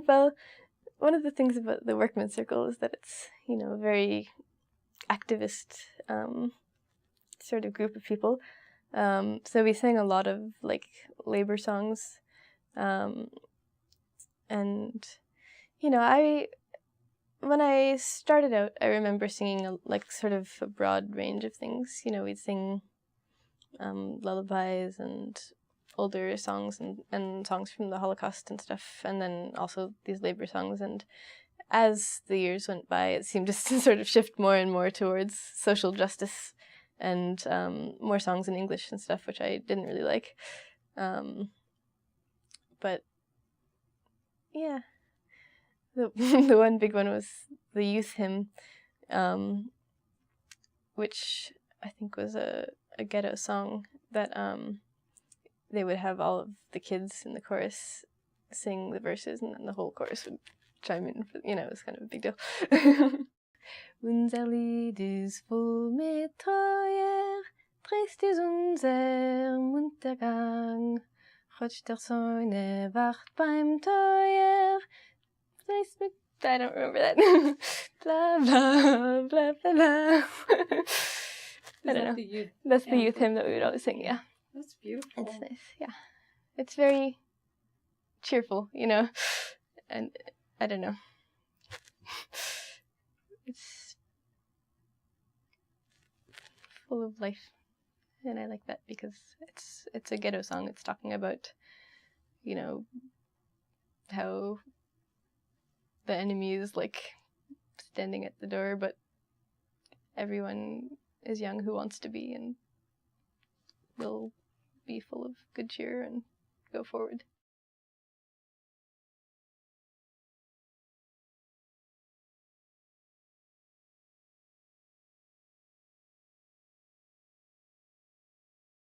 Well, one of the things about the Workmen Circle is that it's, a very activist sort of group of people. So we sang a lot of like labor songs, and when I started out, I remember singing sort of a broad range of things. We'd sing lullabies and older songs and songs from the Holocaust and stuff, and then also these labor songs. And as the years went by, it seemed to sort of shift more and more towards social justice and more songs in English and stuff, which I didn't really like. But yeah. The one big one was the youth hymn, which I think was a ghetto song that they would have all of the kids in the chorus sing the verses, and then the whole chorus would chime in. It was kind of a big deal. Unser Lied ist voll mit Treuer, trist ist unser Untergang, Gott der Sonne wacht beim Teuer. I don't remember that. Blah, blah, blah, blah, blah. I don't know. That's the youth hymn that we would always sing, yeah. That's beautiful. It's nice, yeah. It's very cheerful, and I don't know. It's full of life, and I like that because it's a ghetto song. It's talking about, how the enemy is standing at the door, but everyone is young who wants to be and will be full of good cheer and go forward.